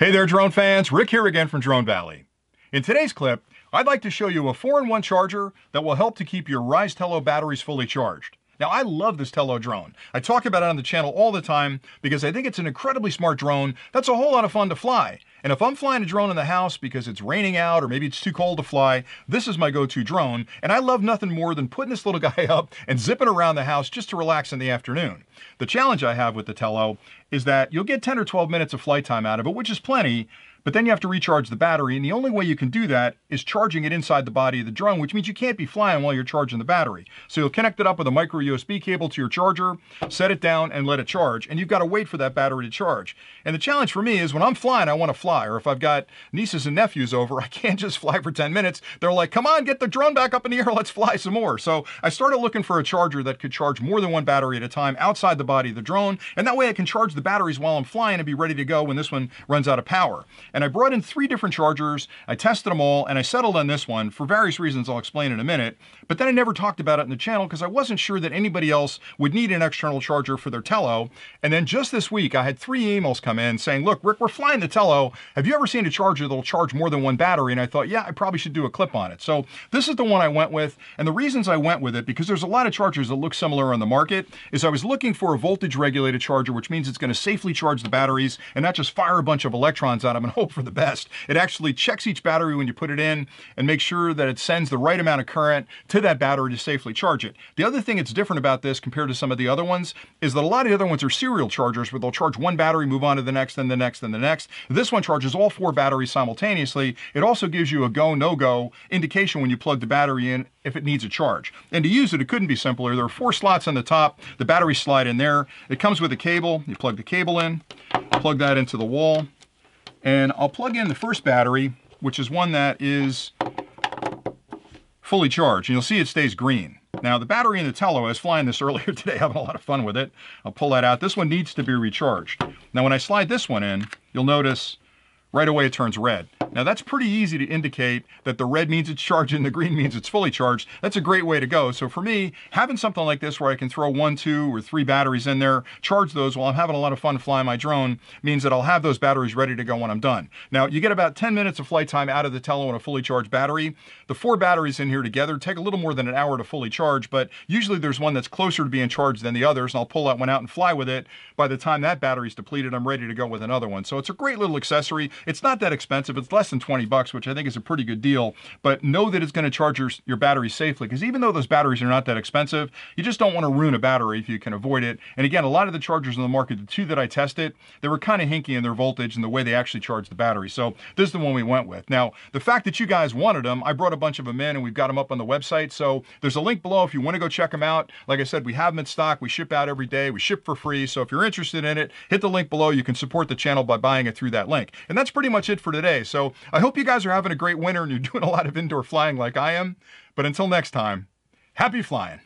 Hey there, drone fans. Rick here again from Drone Valley. In today's clip, I'd like to show you a 4-in-1 charger that will help to keep your Rise Tello batteries fully charged. Now, I love this Tello drone. I talk about it on the channel all the time because I think it's an incredibly smart drone that's a whole lot of fun to fly. And if I'm flying a drone in the house because it's raining out or maybe it's too cold to fly, this is my go-to drone. And I love nothing more than putting this little guy up and zipping around the house just to relax in the afternoon. The challenge I have with the Tello is that you'll get 10 or 12 minutes of flight time out of it, which is plenty, but then you have to recharge the battery, and the only way you can do that is charging it inside the body of the drone, which means you can't be flying while you're charging the battery. So you'll connect it up with a micro USB cable to your charger, set it down, and let it charge, and you've got to wait for that battery to charge. And the challenge for me is when I'm flying, I want to fly, or if I've got nieces and nephews over, I can't just fly for 10 minutes. They're like, come on, get the drone back up in the air, let's fly some more. So I started looking for a charger that could charge more than one battery at a time outside the body of the drone, and that way I can charge the batteries while I'm flying and be ready to go when this one runs out of power. And I brought in 3 different chargers, I tested them all, and I settled on this one for various reasons I'll explain in a minute, but then I never talked about it in the channel because I wasn't sure that anybody else would need an external charger for their Tello. And then just this week, I had 3 emails come in saying, look, Rick, we're flying the Tello. Have you ever seen a charger that'll charge more than one battery? And I thought, yeah, I probably should do a clip on it. So this is the one I went with, and the reasons I went with it, because there's a lot of chargers that look similar on the market, is I was looking for a voltage regulated charger, which means it's going to safely charge the batteries and not just fire a bunch of electrons at them and hope for the best. It actually checks each battery when you put it in and makes sure that it sends the right amount of current to that battery to safely charge it. The other thing that's different about this compared to some of the other ones is that a lot of the other ones are serial chargers where they'll charge one battery, move on to the next, then the next, then the next. This one charges all 4 batteries simultaneously. It also gives you a go, no-go indication when you plug the battery in if it needs a charge. And to use it, it couldn't be simpler. There are 4 slots on the top. The batteries slide in there. It comes with a cable. You plug the cable in, plug that into the wall, and I'll plug in the first battery, which is one that is fully charged. And you'll see it stays green. Now, the battery in the Tello, I was flying this earlier today, having a lot of fun with it. I'll pull that out. This one needs to be recharged. Now, when I slide this one in, you'll notice right away it turns red. Now that's pretty easy to indicate that the red means it's charged and the green means it's fully charged. That's a great way to go. So for me, having something like this where I can throw 1, 2, or 3 batteries in there, charge those while I'm having a lot of fun flying my drone, means that I'll have those batteries ready to go when I'm done. Now you get about 10 minutes of flight time out of the Tello on a fully charged battery. The 4 batteries in here together take a little more than an hour to fully charge, but usually there's one that's closer to being charged than the others, and I'll pull that one out and fly with it. By the time that battery's depleted, I'm ready to go with another one. So it's a great little accessory. It's not that expensive. It's less than 20 bucks, which I think is a pretty good deal, but know that it's going to charge your batteries safely, because even though those batteries are not that expensive, you just don't want to ruin a battery if you can avoid it. And again, a lot of the chargers on the market, the 2 that I tested, they were kind of hinky in their voltage and the way they actually charge the battery. So this is the one we went with. Now, the fact that you guys wanted them, I brought a bunch of them in and we've got them up on the website. So there's a link below if you want to go check them out. Like I said, we have them in stock. We ship out every day. We ship for free. So if you're interested in it, hit the link below. You can support the channel by buying it through that link. And that's pretty much it for today. So I hope you guys are having a great winter and you're doing a lot of indoor flying like I am. But until next time, happy flying.